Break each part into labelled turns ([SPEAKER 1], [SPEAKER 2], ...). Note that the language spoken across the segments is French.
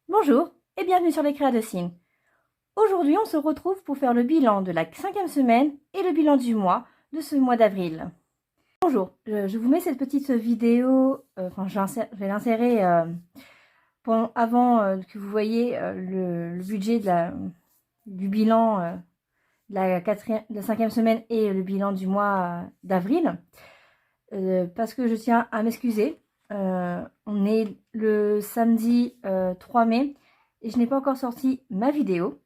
[SPEAKER 1] Bonjour et bienvenue sur les Créas de Signes. Aujourd'hui, on se retrouve pour faire le bilan de la 5e semaine et le bilan du mois de ce mois d'avril. Bonjour, je vous mets cette petite vidéo, je vais l'insérer avant que vous voyez le budget du bilan de la 5e semaine et le bilan du mois d'avril. Parce que je tiens à m'excuser. On est le samedi 3 mai et je n'ai pas encore sorti ma vidéo.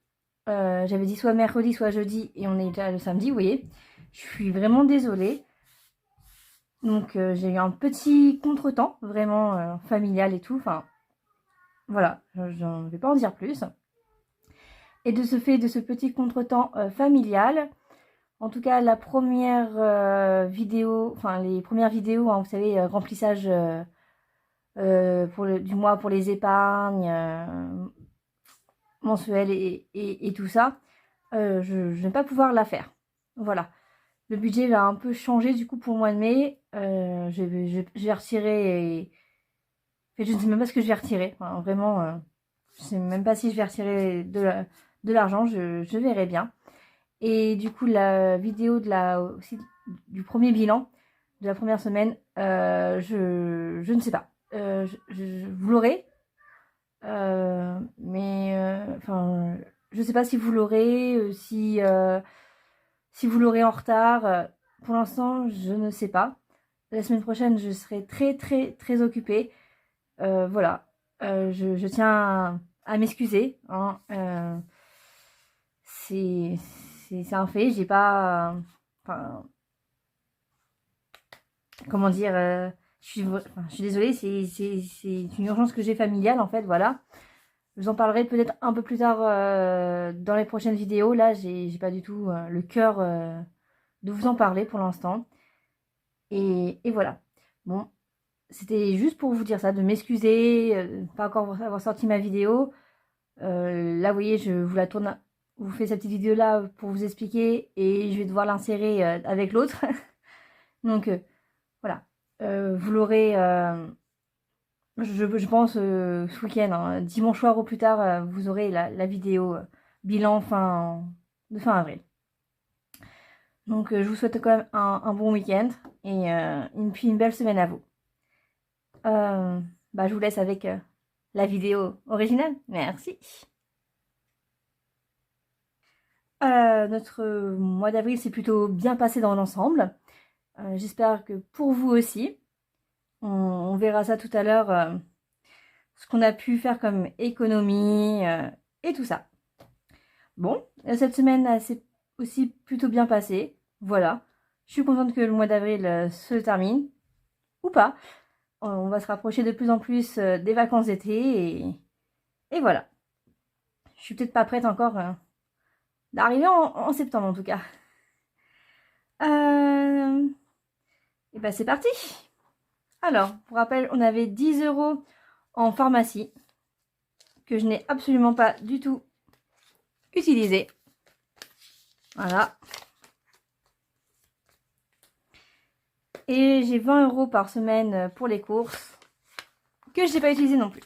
[SPEAKER 1] J'avais dit soit mercredi, soit jeudi et on est déjà le samedi, vous voyez. Je suis vraiment désolée. Donc j'ai eu un petit contretemps, vraiment familial et tout. Enfin, voilà, je ne vais pas en dire plus. Et de ce fait, de ce petit contretemps familial, en tout cas la première vidéo, enfin les premières vidéos, hein, vous savez, remplissage du mois pour les épargnes mensuelles et tout ça, je ne vais pas pouvoir la faire. Voilà. Le budget va un peu changer du coup pour le mois de mai. Je vais retirer. Je ne sais même pas ce que je vais retirer. Enfin, vraiment, je ne sais même pas si je vais retirer de l'argent. Je verrai bien. Et du coup, la vidéo aussi, du premier bilan de la première semaine, je ne sais pas. Vous l'aurez, mais enfin, je ne sais pas si vous l'aurez, si vous l'aurez en retard. Pour l'instant, je ne sais pas. La semaine prochaine, je serai très très très occupée. Voilà, je tiens à m'excuser, hein. C'est un fait. J'ai pas, enfin, comment dire, je suis désolée. C'est une urgence que j'ai familiale en fait. Voilà. Je vous en parlerai peut-être un peu plus tard dans les prochaines vidéos. Là, j'ai pas du tout le cœur de vous en parler pour l'instant. Et voilà. Bon, c'était juste pour vous dire ça, de m'excuser, pas encore avoir sorti ma vidéo. Là, vous voyez, je vous la tourne, vous fais cette petite vidéo là pour vous expliquer et je vais devoir l'insérer avec l'autre. Donc voilà, vous l'aurez, je pense, ce week-end, hein, dimanche soir au plus tard, vous aurez la vidéo bilan de fin avril. Donc je vous souhaite quand même un bon week-end et puis une belle semaine à vous. Je vous laisse avec la vidéo originale. Merci. Notre mois d'avril s'est plutôt bien passé dans l'ensemble. J'espère que pour vous aussi. On verra ça tout à l'heure, ce qu'on a pu faire comme économie et tout ça. Bon, cette semaine s'est aussi plutôt bien passée. Voilà. Je suis contente que le mois d'avril se termine. Ou pas. On va se rapprocher de plus en plus des vacances d'été. Et voilà. Je suis peut-être pas prête encore d'arriver en septembre en tout cas. Et ben c'est parti. Alors, pour rappel, on avait 10 € en pharmacie que je n'ai absolument pas du tout utilisé. Voilà. Et j'ai 20 € par semaine pour les courses que je n'ai pas utilisé non plus.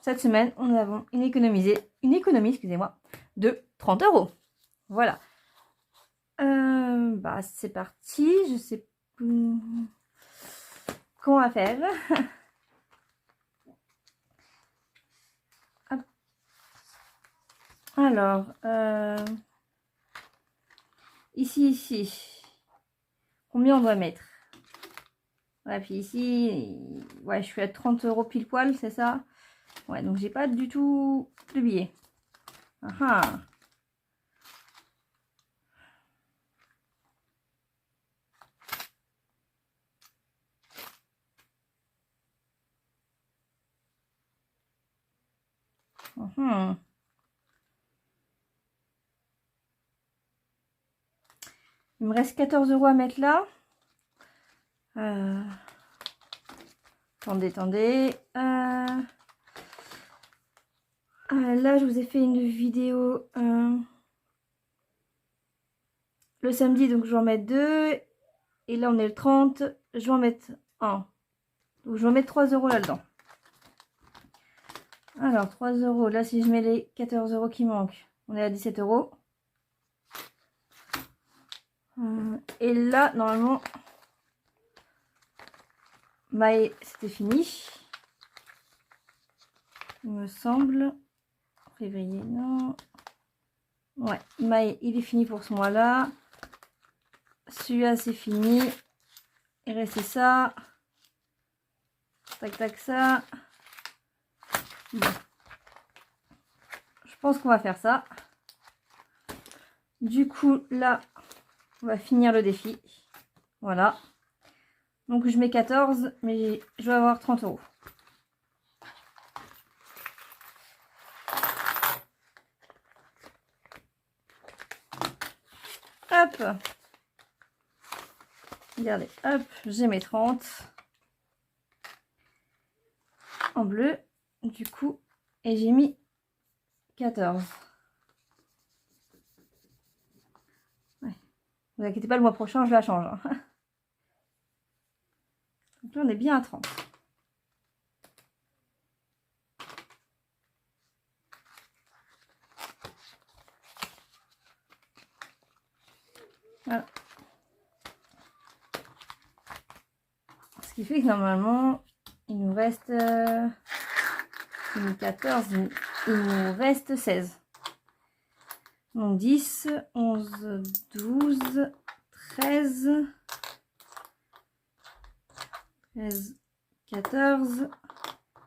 [SPEAKER 1] Cette semaine, nous avons une économie, excusez-moi, de 30 €. Voilà. C'est parti. Je sais plus comment à faire. Alors, ici, combien on doit mettre? Voilà, puis ici, ouais, je suis à 30 € pile poil, c'est ça? Ouais, donc j'ai pas du tout de billets. Ah ah. Il me reste 14 € à mettre là. Attendez. Là, je vous ai fait une vidéo le samedi, donc je vais en mettre 2. Et là, on est le 30. Je vais en mettre 1. Donc, je vais en mettre 3 € là-dedans. Alors, 3 euros. Là, si je mets les 14 euros qui manquent, on est à 17 euros. Et là, normalement, Maë, c'était fini. Il me semble. Février, non. Ouais, Maë, il est fini pour ce mois-là. Celui-là, c'est fini. Il restait ça. Tac, tac, ça. Bon. Je pense qu'on va faire ça. Du coup, là, on va finir le défi. Voilà. Donc, je mets 14, mais je vais avoir 30 euros. Hop. Regardez, hop, j'ai mes 30. En bleu, du coup, et j'ai mis 14. Ouais. Ne vous inquiétez pas, le mois prochain, je la change. Hein. Donc là, on est bien à 30. Voilà. Ce qui fait que normalement, il nous reste 14, il nous reste 16. Donc 10, 11, 12, 13, 14,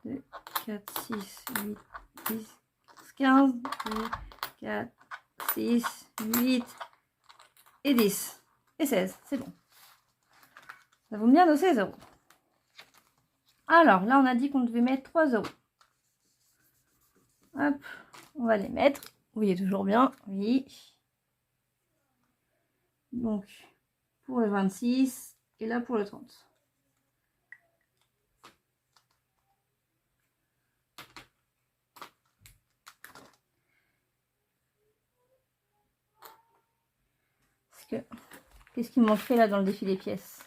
[SPEAKER 1] 2, 4, 6, 8, 10, 15, 2, 4, 6, 8 et 10 et 16, c'est bon. Ça vaut bien nos 16 euros. Alors là, on a dit qu'on devait mettre 3 euros. Hop, on va les mettre. Vous voyez toujours bien, oui. Donc, pour le 26 et là pour le 30. Qu'est-ce qui me manquerait là dans le défi des pièces?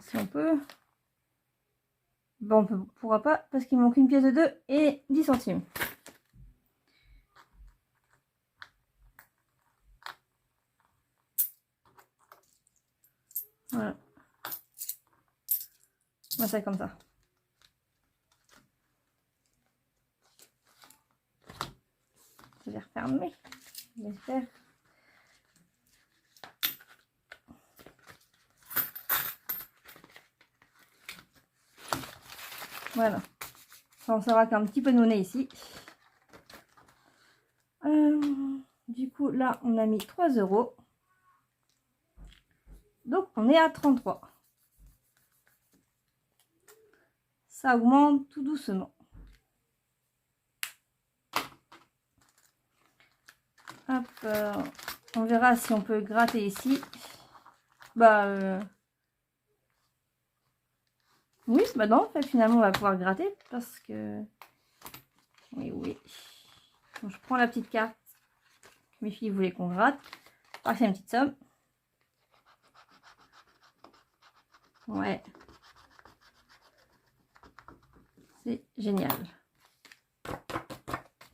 [SPEAKER 1] Si on peut. Bon, on ne pourra pas parce qu'il manque une pièce de 2 et 10 centimes. Voilà. On va faire comme ça. Je vais refermer. J'espère. Voilà. Ça en sera qu'un petit peu de monnaie ici. Du coup, là, on a mis 3 euros. Donc, on est à 33. Ça augmente tout doucement. Hop, on verra si on peut gratter ici. Bah, oui, bah non, en fait, finalement, on va pouvoir gratter parce que... Oui, oui. Donc, je prends la petite carte que mes filles voulaient qu'on gratte. Ah, c'est une petite somme. Ouais. C'est génial.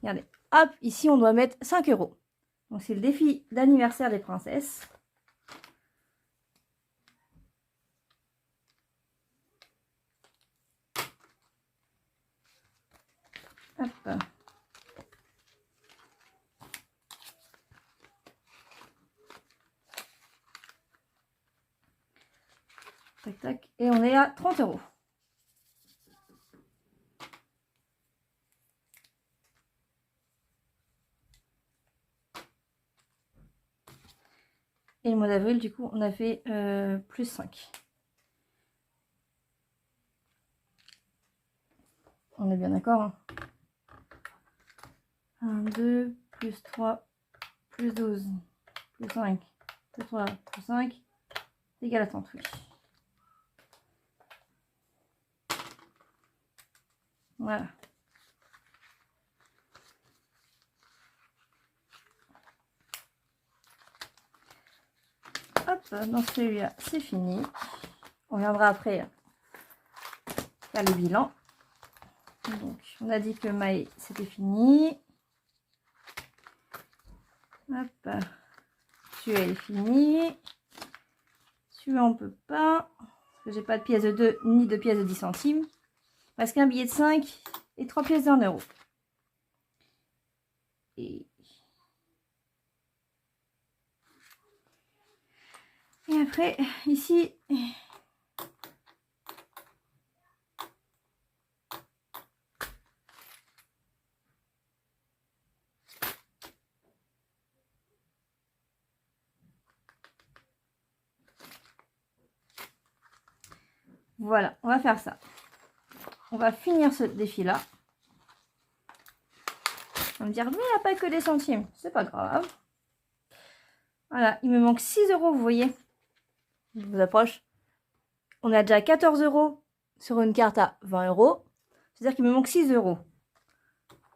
[SPEAKER 1] Regardez. Hop, ici, on doit mettre 5 euros. Donc, c'est le défi d'anniversaire des princesses. Hop. Tac, tac. Et on est à 30 euros. Et le mois d'avril, du coup, on a fait plus 5. On est bien d'accord. Hein. 1, 2, plus 3, plus 12, plus 5, plus 3, plus 5, égal à 30, oui. Voilà. Hop, dans celui-là, c'est fini. On viendra après faire le bilan. Donc, on a dit que Maë, c'était fini. Hop. Celui-là est fini. Celui-là, on peut pas. Parce que j'ai pas de pièce de 2 ni de pièce de 10 centimes. Parce qu'un billet de 5 et 3 pièces d'1 euro. Et après, ici, voilà, on va faire ça. On va finir ce défi-là. On va me dire, mais il n'y a pas que des centimes. C'est pas grave. Voilà, il me manque 6 euros, vous voyez. Je vous approche. On a déjà 14 euros sur une carte à 20 euros. C'est-à-dire qu'il me manque 6 euros.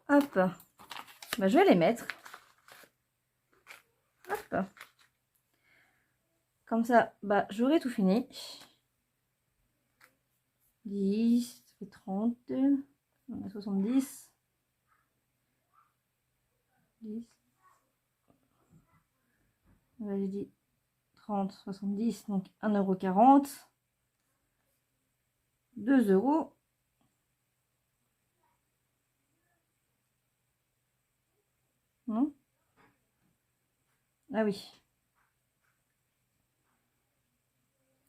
[SPEAKER 1] Hop. Bah, je vais les mettre. Hop. Comme ça, bah, j'aurai tout fini. 10, ça fait 30. On a 70. 10. J'ai dit 30, 70, donc 1,40 €. 2 euros. Non? Ah oui.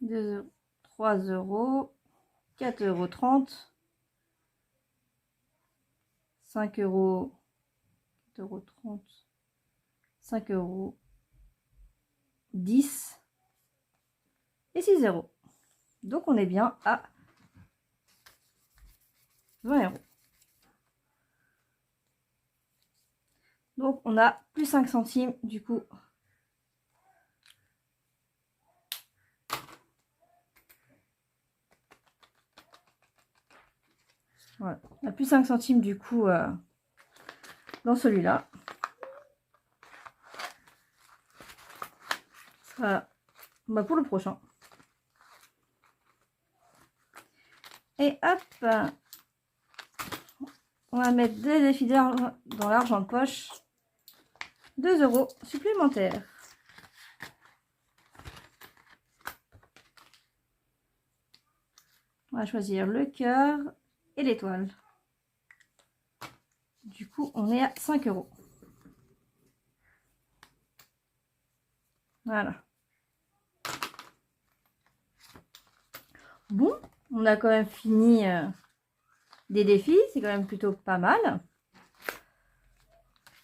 [SPEAKER 1] 2 euros. 3 euros. 4,30 €. 5 euros. 4,30 €. 5 euros. 10 et 6 euros. Donc on est bien à 20 euros. Donc on a plus 5 centimes du coup. Voilà. On a plus 5 centimes du coup dans celui-là. Voilà. Bah, pour le prochain. Et hop, on va mettre des défis dans l'argent de poche. 2 euros supplémentaires. On va choisir le cœur et l'étoile. Du coup, on est à 5 euros. Voilà. Bon, on a quand même fini des défis. C'est quand même plutôt pas mal.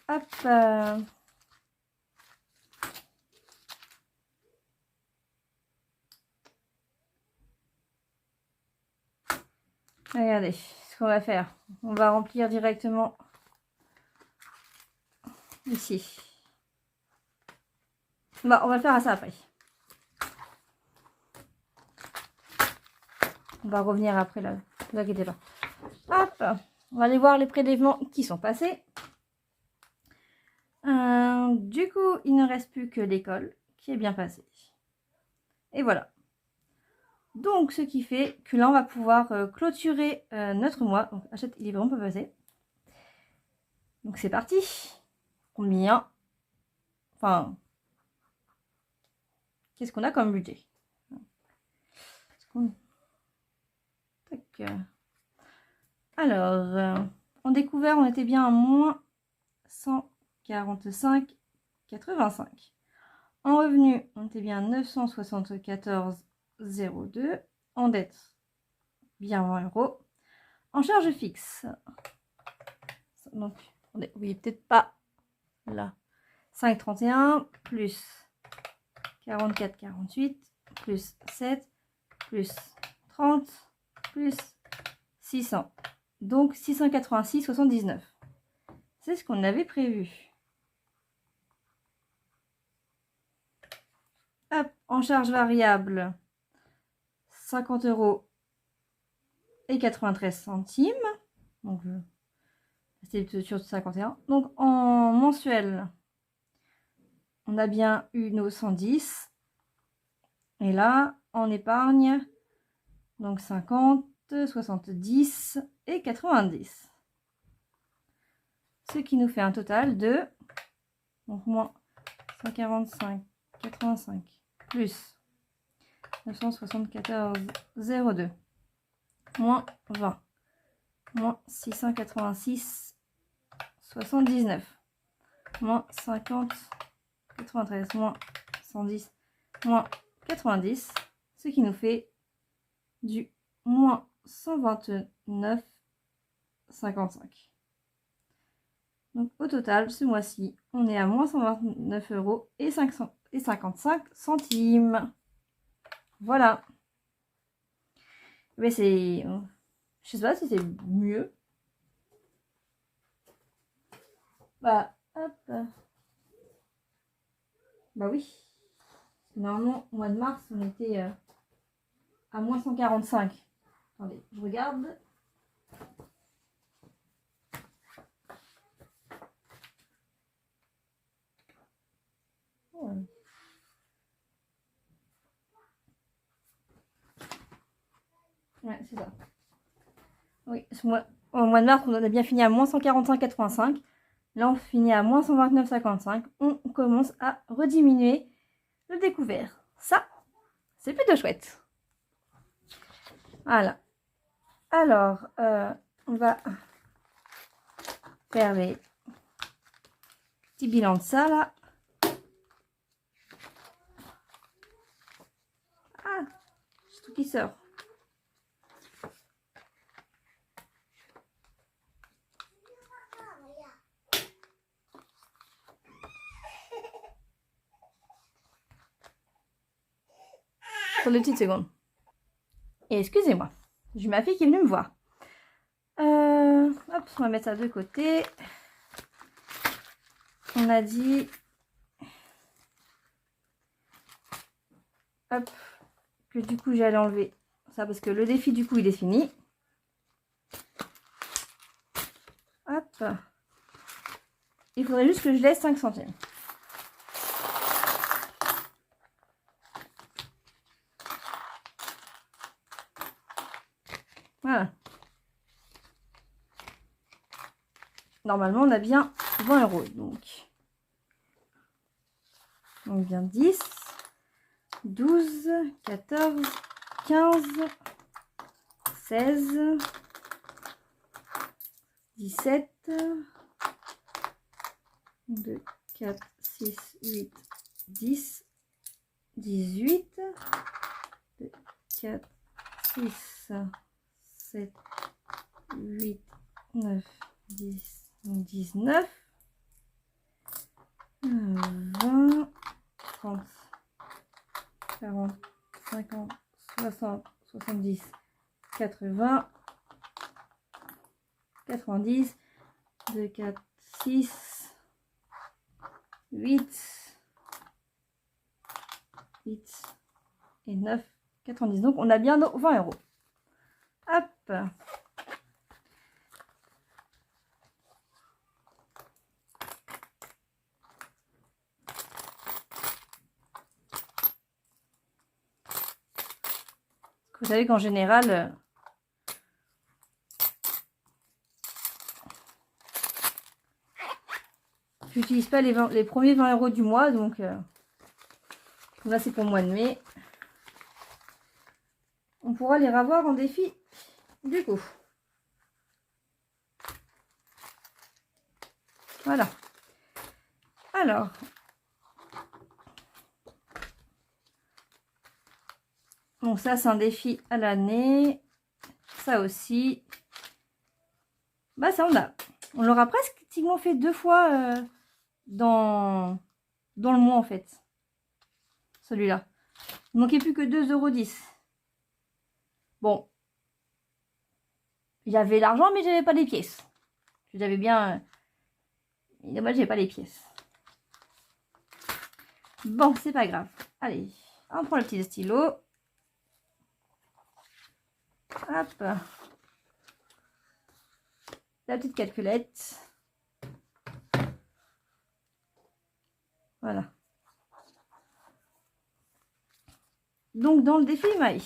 [SPEAKER 1] Hop. Regardez ce qu'on va faire. On va remplir directement ici. Bon, on va le faire à ça après. On va revenir après là. Ne vous inquiétez pas. Hop. On va aller voir les prélèvements qui sont passés. Du coup, il ne reste plus que l'école qui est bien passée. Et voilà. Donc, ce qui fait que là, on va pouvoir clôturer notre mois. Donc, achète, il est vraiment pas passé. Donc, c'est parti. Combien? Enfin, qu'est-ce qu'on a comme budget? Tac. Alors, en découvert, on était bien à moins 145,85. En revenu, on était bien à 974,02. En dette, bien 20 euros. En charge fixe, donc, oui, peut-être pas là. 5,31 plus 44,48 plus 7 plus 30 plus 600. Donc 686,79. C'est ce qu'on avait prévu. Hop, en charge variable, 50 euros et 93 centimes. Donc, c'est sur 51. Donc, en mensuel, on a bien eu nos 110. Et là, en épargne, donc 50, 70 et 90. Ce qui nous fait un total de, donc moins 145, 85, plus 974,02, moins 20, moins 686, 79, moins 50, 93, moins 110, moins 90, ce qui nous fait du moins 129,55. Donc au total, ce mois-ci, on est à moins 129 € et 55 centimes. Voilà. Mais c'est... Je sais pas si c'est mieux. Bah, hop. Bah oui. Normalement, au mois de mars, on était à moins 145. Attendez, je regarde. Ouais. Ouais, c'est ça. Oui, au mois de mars, on a bien fini à moins 145,85. Là, on finit à moins 129,55. On commence à rediminuer le découvert. Ça, c'est plutôt chouette. Voilà. Alors, on va faire les petits bilans de ça, là. Ah, c'est tout qui sort. Pour 2 petites secondes. Et excusez-moi, j'ai ma fille qui est venue me voir. Hop, on va mettre ça de côté. On a dit... Hop, que du coup j'allais enlever ça parce que le défi du coup il est fini. Hop. Il faudrait juste que je laisse 5 centimes. Voilà. Normalement, on a bien 20 €. Donc bien 10, 12, 14, 15, 16, 17, 2, 4, 6, 8, 10, 18, 2, 4, 6, 7, 8, 9, 10, 19, 20, 30, 40, 50, 60, 70, 80, 90, 2, 4, 6, 8 et 9, 90. Donc, on a bien nos 20 €. Hop. Vous savez qu'en général, j'utilise pas les premiers 20 € du mois, donc là c'est pour le mois de mai. On pourra les revoir en défi du coup. Voilà. Alors, donc ça c'est un défi à l'année. Ça aussi. Bah ça on l'aura pratiquement fait 2 fois dans le mois en fait. Celui-là. Il manquait plus que 2,10 €. Bon. J'avais l'argent mais j'avais pas les pièces. J'avais bien... dommage, j'ai pas les pièces. Bon, c'est pas grave. Allez, on prend le petit stylo. Hop. La petite calculette. Voilà. Donc, dans le défi Maï,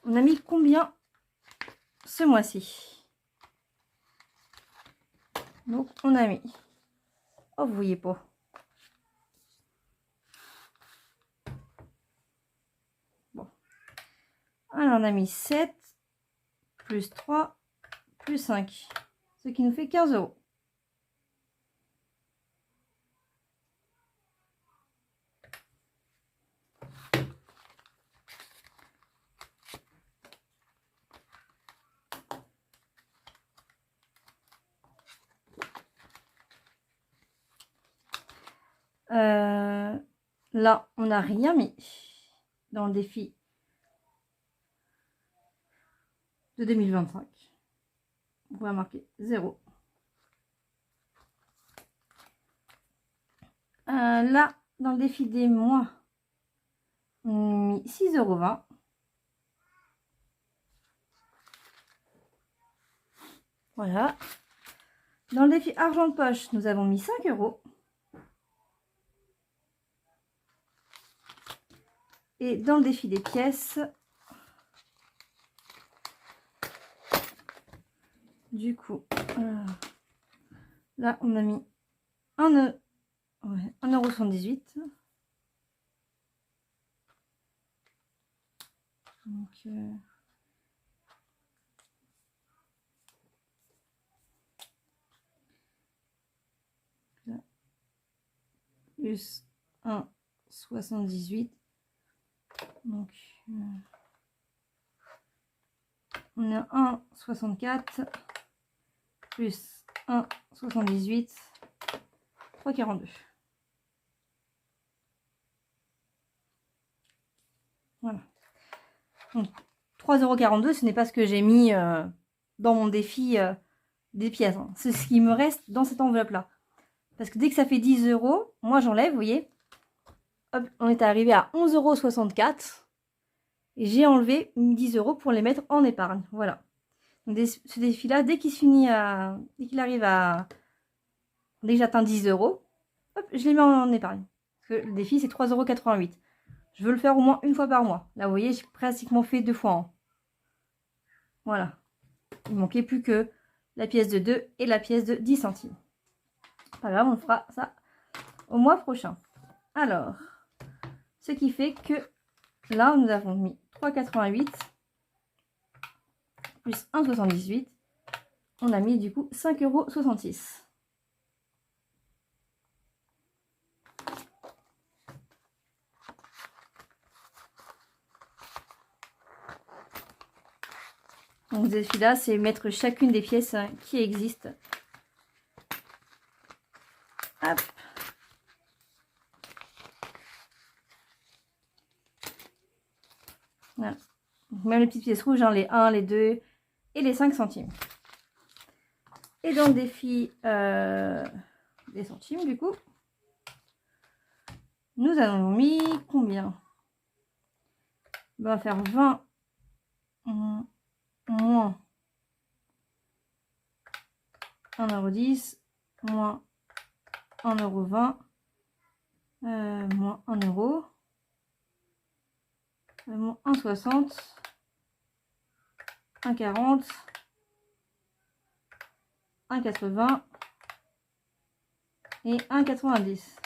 [SPEAKER 1] on a mis combien ce mois-ci. Donc on a mis, oh vous voyez pas, bon, alors on a mis 7 plus 3 plus 5, ce qui nous fait 15 euros. Là, on n'a rien mis dans le défi de 2025. On va marquer 0. Là, dans le défi des mois, on a mis 6,20 €. Voilà. Dans le défi argent de poche, nous avons mis 5 €. Et dans le défi des pièces, du coup, là, on a mis 1,78 €. Donc, là, plus 1,78 €. Donc, on a 1,64 plus 1,78, 3,42. Voilà. Donc, 3,42 €, ce n'est pas ce que j'ai mis dans mon défi des pièces. Hein. C'est ce qui me reste dans cette enveloppe-là. Parce que dès que ça fait 10 €, moi j'enlève, vous voyez. Hop, on est arrivé à 11,64 €. Et j'ai enlevé 10 € pour les mettre en épargne. Voilà. Donc, ce défi-là, dès qu'il finit dès qu'il arrive à... Dès que j'atteins 10 €, hop, je les mets en épargne. Parce que le défi, c'est 3,88 €. Je veux le faire au moins une fois par mois. Là, vous voyez, j'ai pratiquement fait 2 fois. Hein. Voilà. Il ne manquait plus que la pièce de 2 et la pièce de 10 centimes. Pas grave, on fera ça au mois prochain. Alors, ce qui fait que là, nous avons mis 3,88 plus 1,78. On a mis du coup 5,66 €. Donc celui-là, c'est mettre chacune des pièces qui existent. Hop. Voilà. Donc, même les petites pièces rouges, hein, les 1, les 2 et les 5 centimes. Et dans le défi des centimes, du coup, nous avons mis combien? On va faire 20 moins 1,10 €, moins 1,20 €, moins 1 €, moins 1,60 €, 1,40 €, 1,80 € et 1,90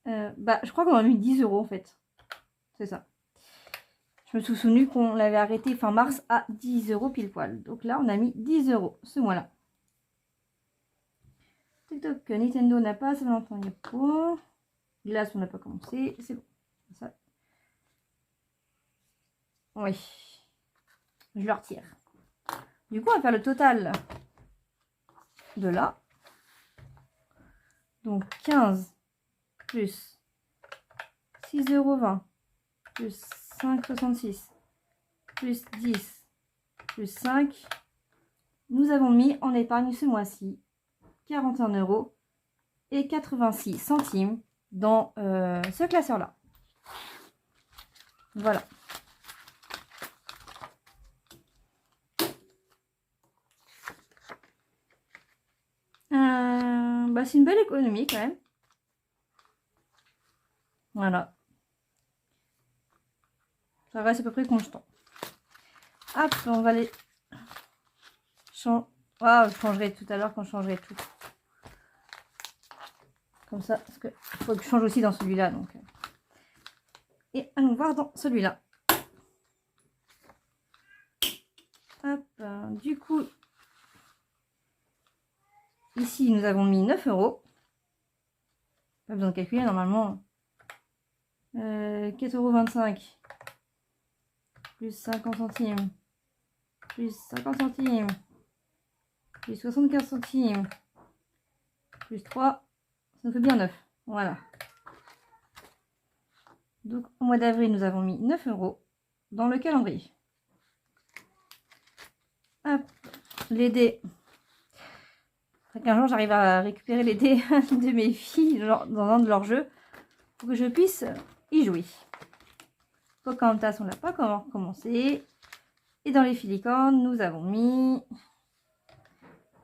[SPEAKER 1] €. Bah, je crois qu'on a mis 10 € en fait. C'est ça. Je me suis souvenu qu'on l'avait arrêté fin mars à 10 € pile poil. Donc là, on a mis 10 € ce mois-là. TikTok, Nintendo n'a pas, ça l'entend, il n'y a pas. Glace, on n'a pas commencé. C'est bon. Ça. Oui. Je le retire. Du coup, on va faire le total de là. Donc 15 plus 6,20 € plus 5,66 plus 10 plus 5. Nous avons mis en épargne ce mois-ci 41 € et 86 centimes dans ce classeur-là. Voilà. Bah, c'est une belle économie quand même. Voilà. Ça reste à peu près constant. Hop, on va les changer. Ah, je changerai tout à l'heure quand je changerai tout. Comme ça, parce qu'il faut que je change aussi dans celui-là. Donc. Et allons voir dans celui-là. Hop, du coup, ici, nous avons mis 9 €. Pas besoin de calculer, normalement. 4,25 € plus 50 centimes plus 50 centimes plus 75 centimes plus 3, ça nous fait bien 9. Voilà. Donc au mois d'avril, nous avons mis 9 € dans le calendrier. Hop, les dés. Qu'un jour j'arrive à récupérer les dés de mes filles dans un de leurs jeux pour que je puisse y jouer. Pocahontas, on l'a pas commencé. Et dans les filicornes, nous avons mis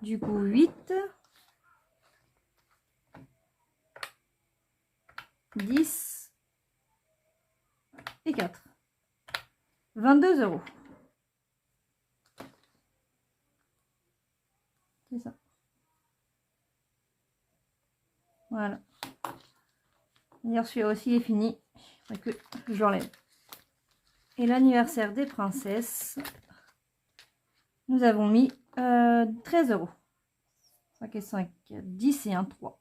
[SPEAKER 1] du coup 8, 10 et 4. 22 €. C'est ça. Voilà. D'ailleurs, celui-là aussi est fini. Il faudrait que je l'enlève. Et l'anniversaire des princesses, nous avons mis 13 €. 5 et 5, 10 et 1, 3.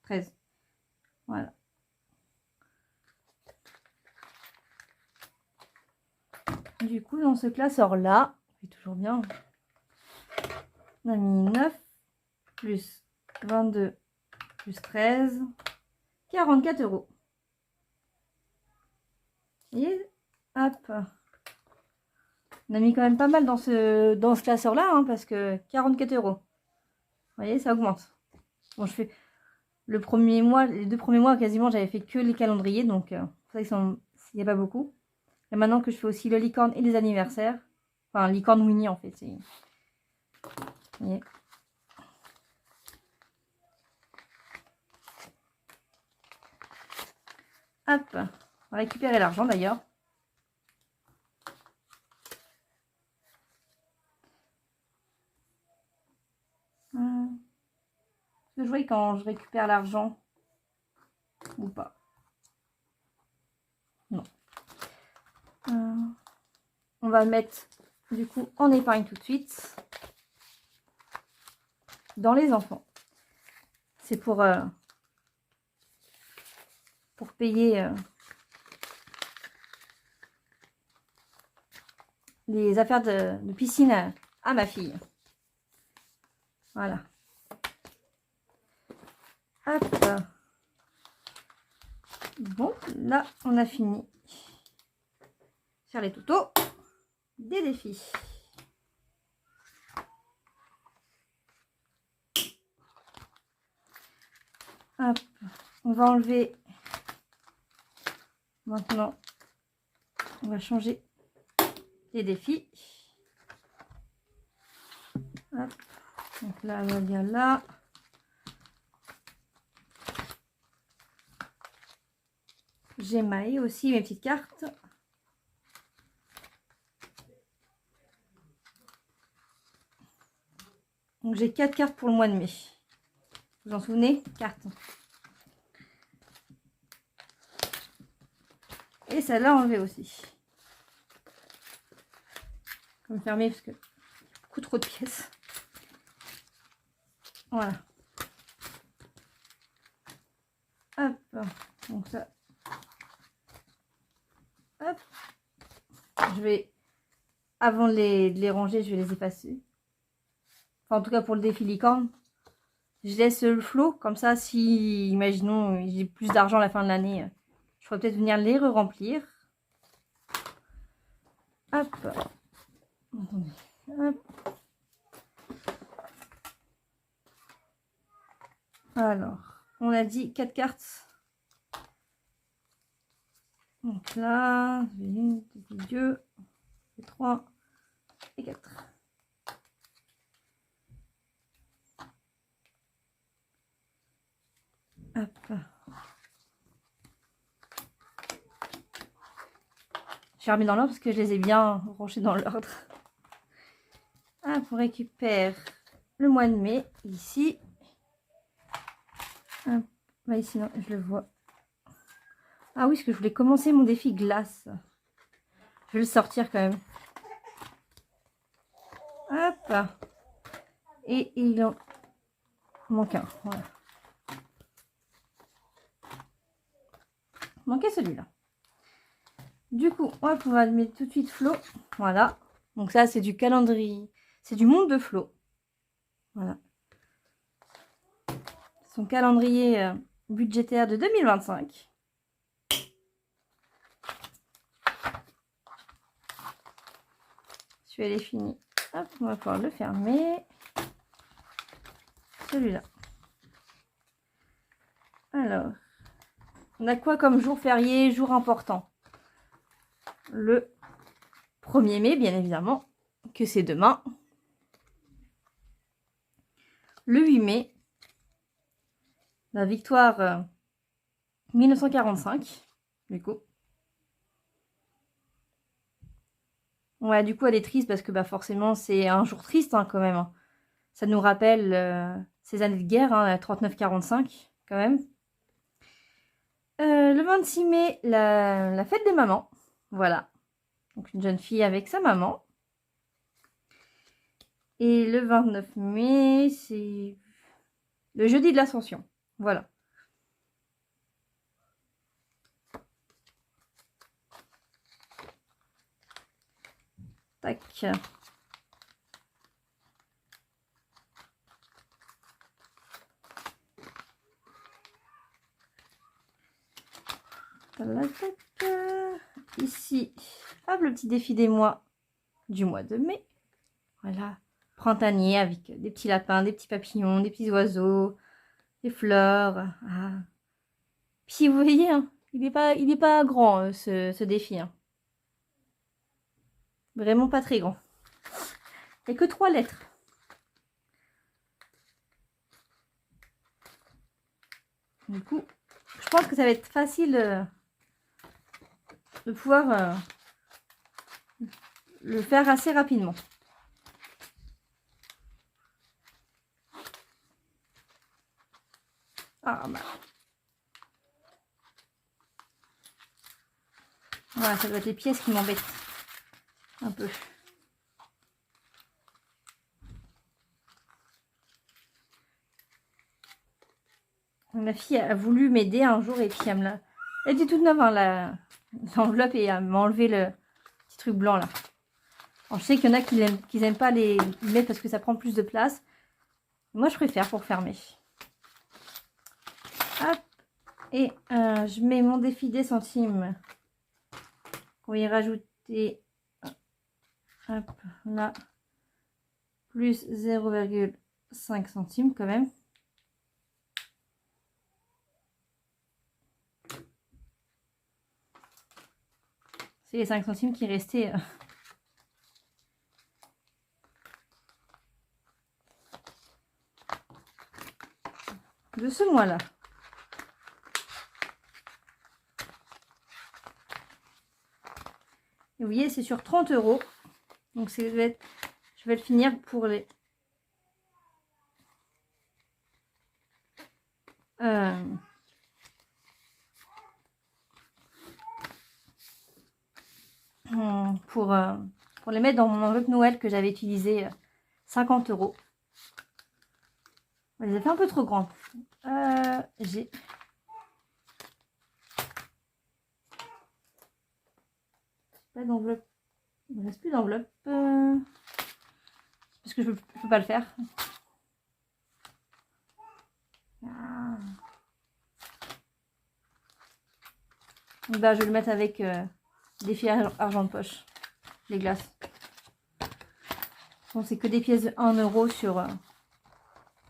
[SPEAKER 1] 13. Voilà. Du coup, dans ce classeur-là, c'est toujours bien. On a mis 9 plus 22 plus 13, 44 €. Et hop. On a mis quand même pas mal dans ce classeur-là, hein, parce que 44 €. Vous voyez, ça augmente. Bon, je fais le premier mois, les 2 premiers mois, quasiment, j'avais fait que les calendriers, donc c'est ça qu'il n'y a pas beaucoup. Et maintenant que je fais aussi le licorne et les anniversaires, enfin, licorne Winnie, en fait, c'est... Vous voyez. Hop, on va récupérer l'argent d'ailleurs. Je jouer quand je récupère l'argent ou pas. Non. On va le mettre du coup en épargne tout de suite. Dans les enfants. C'est pour payer les affaires de piscine à ma fille. Voilà. Hop. Bon, là, on a fini. Faire les tutos des défis. Hop. On va enlever. Maintenant, on va changer les défis. Hop. Donc là, on va bien là. J'émaille aussi mes petites cartes. Donc j'ai 4 cartes pour le mois de mai. Vous en souvenez? Cartes. Et celle-là enlevée aussi. Comme fermer parce que beaucoup trop de pièces. Voilà. Hop. Donc ça. Hop. Je vais, avant de les ranger, je vais les effacer. Enfin, en tout cas pour le défi licorne. Je laisse le flot. Comme ça, si, imaginons, j'ai plus d'argent à la fin de l'année, je pourrais peut-être venir les re-remplir. Hop. Attendez. Hop. Alors, on a dit 4 cartes. Donc là, 1, 2, 3 et 4. Hop. vais remettre dans l'ordre parce que je les ai bien rangés dans l'ordre. Hop, on récupère le mois de mai ici. Hop, bah ici, non, je le vois. Ah oui, parce que je voulais commencer mon défi glace. Je vais le sortir quand même. Hop. Et il en manque un. Voilà. Manquait celui-là. Du coup, hop, on va le mettre tout de suite Flo. Voilà. Donc ça, c'est du calendrier. C'est du monde de Flo. Voilà. Son calendrier budgétaire de 2025. Celui-là est fini. Hop, on va pouvoir le fermer. Celui-là. Alors, on a quoi comme jour férié, jour important? Le 1er mai, bien évidemment, que c'est demain. Le 8 mai, la victoire 1945, du coup. Ouais, du coup, elle est triste parce que bah, forcément, c'est un jour triste hein, quand même. Hein. Ça nous rappelle ces années de guerre, hein, 39-45 quand même. Le 26 mai, la fête des mamans. Voilà. Donc une jeune fille avec sa maman. Et le 29 mai, c'est le jeudi de l'Ascension. Voilà. Tac. Ici, hop, le petit défi des mois du mois de mai. Voilà. Printanier avec des petits lapins, des petits papillons, des petits oiseaux, des fleurs. Ah. Puis vous voyez, hein, il est pas grand ce défi. Hein. Vraiment pas très grand. Il n'y a que 3 lettres. Du coup, je pense que ça va être facile de pouvoir le faire assez rapidement. Ah bah. Voilà, ça doit être les pièces qui m'embêtent un peu. Ma fille a voulu m'aider un jour et puis elle me l'a... Elle était toute neuve, hein, l'enveloppe, et elle m'a enlevé le petit truc blanc là. Alors, je sais qu'il y en a qui n'aiment pas les mettre parce que ça prend plus de place. Moi, je préfère pour fermer. Hop. Et je mets mon défi des centimes. Pour y rajouter... Hop, là. Plus 0,5 centimes quand même. C'est les 5 centimes qui restaient... de ce mois-là. Et vous voyez, c'est sur 30 €. Donc, je vais le finir pour les... pour les mettre dans mon enveloppe Noël que j'avais utilisé 50 €. Je les ai fait un peu trop grandes. J'ai... pas d'enveloppe. Il ne reste plus d'enveloppe. Parce que je peux pas le faire. Ah. Donc là, je vais le mettre avec des fils argent de poche. Les glaces. Bon, c'est que des pièces de 1 € sur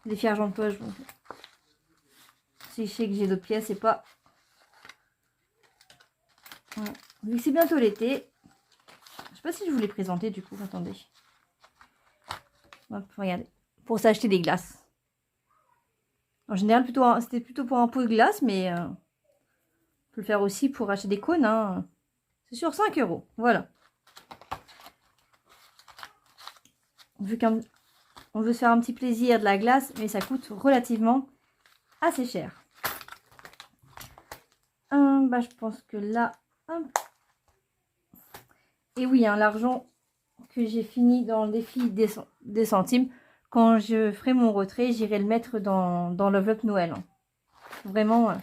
[SPEAKER 1] des fils argent de poche. Donc, si je sais que j'ai d'autres pièces, c'est pas... Voilà. Vu que c'est bientôt l'été, je sais pas si je vous l'ai présenté du coup, attendez. Hop, regardez. Pour s'acheter des glaces. En général, c'était plutôt pour un pot de glace, mais on peut le faire aussi pour acheter des cônes. Hein. C'est sur 5 €. Voilà. Vu qu'on veut se faire un petit plaisir de la glace, mais ça coûte relativement assez cher. Bah, je pense que là... Et oui, hein, l'argent que j'ai fini dans le défi des centimes, quand je ferai mon retrait, j'irai le mettre dans l'enveloppe Noël. Hein. Vraiment, là,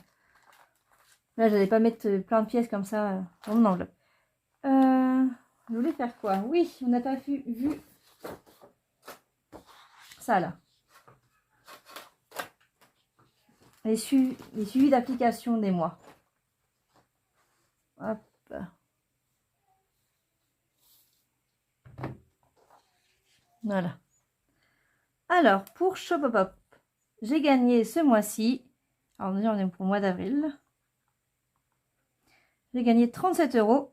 [SPEAKER 1] je n'allais pas mettre plein de pièces comme ça dans mon enveloppe. Je voulais faire quoi? Oui, on n'a pas vu ça là. Les suivis d'application des mois. Hop. Voilà. Alors, pour Shopopop, j'ai gagné ce mois-ci. Alors, déjà, on est pour le mois d'avril. J'ai gagné 37 €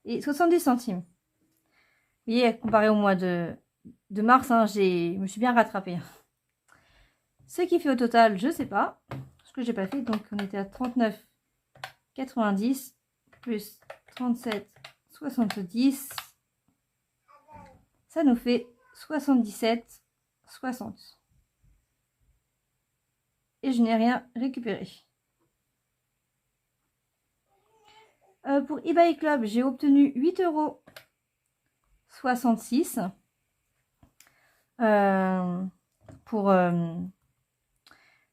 [SPEAKER 1] et 70 centimes. Vous voyez, comparé au mois de mars, hein, je me suis bien rattrapée. Ce qui fait au total, je sais pas. Ce que j'ai pas fait. Donc, on était à 39,90 plus 37,70. Ça nous fait 77,60. Et je n'ai rien récupéré. Pour eBay Club, j'ai obtenu 8,66 €.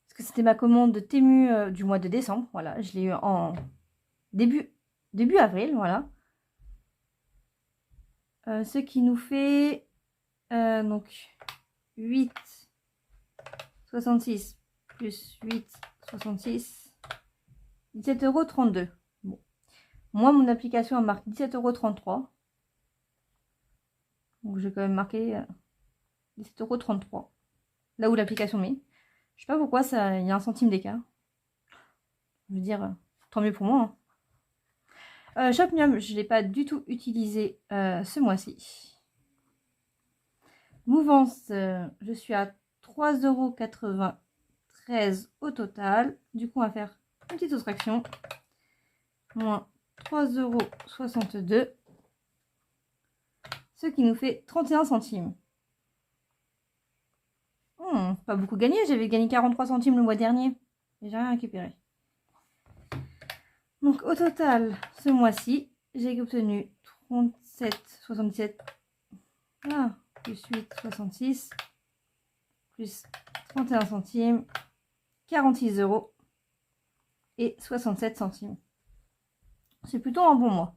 [SPEAKER 1] Parce que c'était ma commande de Temu du mois de décembre. Voilà, je l'ai eu en début avril. Voilà. Ce qui nous fait donc 8,66 plus 8,66, 17,32 €. Bon. Moi, mon application a marqué 17,33 €. Donc, j'ai quand même marqué 17,33 €. Là où l'application met. Je sais pas pourquoi, il y a 1 centime d'écart. Je veux dire, tant mieux pour moi. Hein. Shopmium, je ne l'ai pas du tout utilisé ce mois-ci. Mouvance, je suis à 3,93 € au total. Du coup, on va faire une petite soustraction. Moins 3,62 €. Ce qui nous fait 31 centimes. Pas beaucoup gagné. J'avais gagné 43 centimes le mois dernier. Et j'ai rien récupéré. Donc, au total, ce mois-ci, j'ai obtenu 37,77. Ah, plus 8,66 plus 31 centimes, 46 € et 67 centimes. C'est plutôt un bon mois.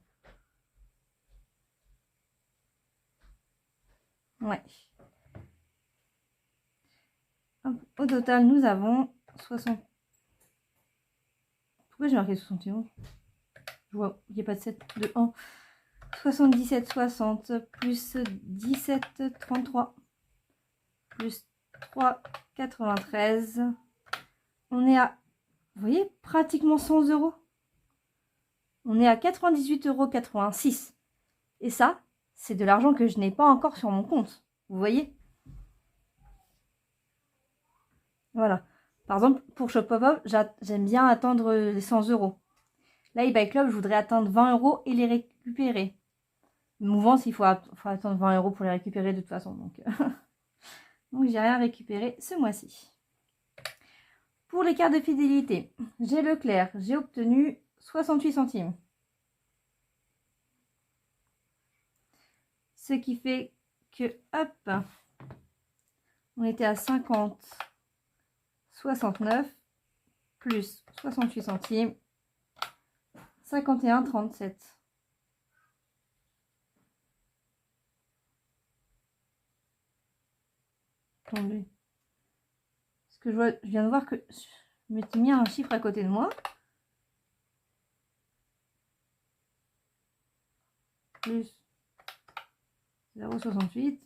[SPEAKER 1] Ouais. Au total, nous avons 60. Pourquoi j'ai marqué 71? Je vois, il n'y a pas de 7, de 1. 77,60 plus 17,33 plus 3,93. On est à, vous voyez, pratiquement 100 €. On est à 98,86 €. Et ça, c'est de l'argent que je n'ai pas encore sur mon compte. Vous voyez? Voilà. Par exemple, pour Shopopop, j'aime bien attendre les 100 €. Là, eBay Club, je voudrais atteindre 20 € et les récupérer. Mouvance, il faut attendre 20 € pour les récupérer de toute façon. Donc, donc j'ai rien récupéré ce mois-ci. Pour les cartes de fidélité, j'ai Leclerc. J'ai obtenu 68 centimes. Ce qui fait que, hop, on était à 50,69 plus 68 centimes, 51,37. Attendez. Parce que je viens de voir que je m'étais mis un chiffre à côté de moi. Plus 0,68.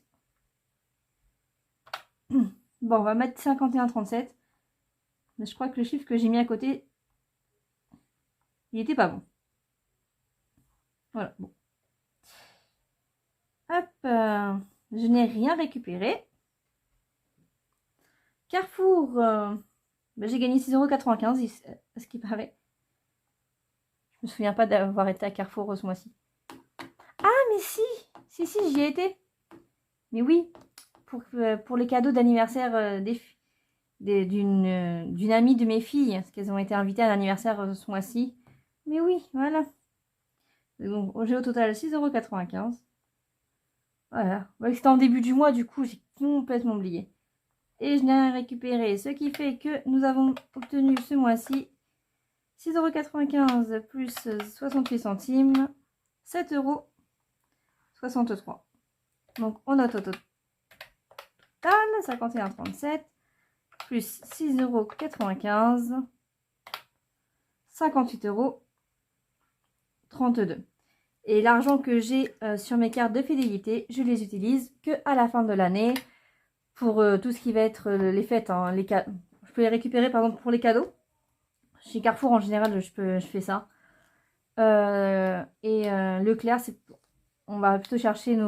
[SPEAKER 1] Bon, on va mettre 51,37. Mais je crois que le chiffre que j'ai mis à côté, il était pas bon. Voilà, bon. Hop, je n'ai rien récupéré. Carrefour, j'ai gagné 6,95 €, à ce qui paraît. Je me souviens pas d'avoir été à Carrefour ce mois-ci. Ah, mais si, j'y ai été. Mais oui, pour les cadeaux d'anniversaire d'une amie de mes filles, parce qu'elles ont été invitées à l'anniversaire ce mois-ci. Mais oui, voilà. Donc, j'ai au total 6,95 €. Voilà. Ouais, c'était en début du mois, du coup, j'ai complètement oublié. Et je n'ai récupéré, ce qui fait que nous avons obtenu ce mois-ci 6,95 € plus 68 centimes, 7,63 €. Donc, on note au total 51,37 plus 6,95 €, 58,32 €. Et l'argent que j'ai sur mes cartes de fidélité, je les utilise que à la fin de l'année pour tout ce qui va être les fêtes. Hein, je peux les récupérer par exemple pour les cadeaux. Chez Carrefour en général, je fais ça. Leclerc, on va plutôt chercher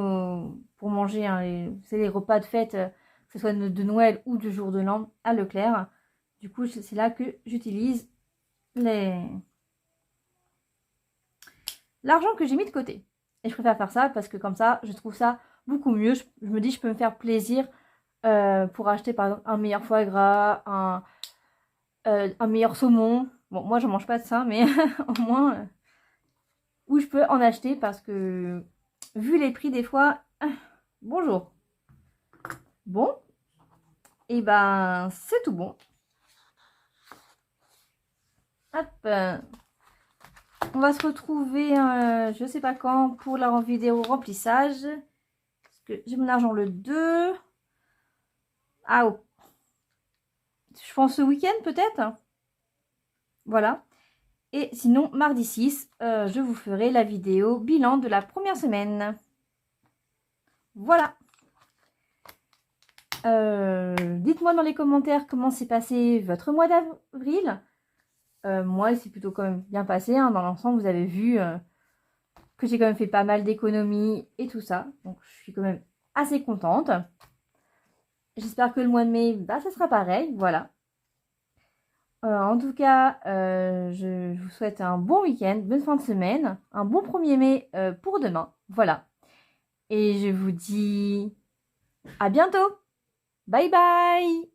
[SPEAKER 1] pour manger hein, les repas de fête, que ce soit de Noël ou du jour de l'an à Leclerc. Du coup, c'est là que j'utilise l'argent que j'ai mis de côté. Et je préfère faire ça parce que comme ça, je trouve ça beaucoup mieux. Je me dis, je peux me faire plaisir pour acheter par exemple un meilleur foie gras, un meilleur saumon. Bon, moi, je mange pas de ça, mais au moins, où je peux en acheter parce que, vu les prix des fois, bonjour. Bon, et ben, c'est tout bon. Hop. On va se retrouver, je sais pas quand, pour la vidéo remplissage. Parce que j'ai mon argent le 2. Ah, oh. Je pense ce week-end peut-être. Voilà. Et sinon, mardi 6, je vous ferai la vidéo bilan de la première semaine. Voilà. Dites-moi dans les commentaires comment s'est passé votre mois d'avril. Moi, c'est plutôt quand même bien passé. Hein. Dans l'ensemble, vous avez vu que j'ai quand même fait pas mal d'économies et tout ça. Donc, je suis quand même assez contente. J'espère que le mois de mai, bah, ça sera pareil. Voilà. En tout cas, je vous souhaite un bon week-end, bonne fin de semaine, un bon 1er mai pour demain. Voilà. Et je vous dis à bientôt. Bye bye!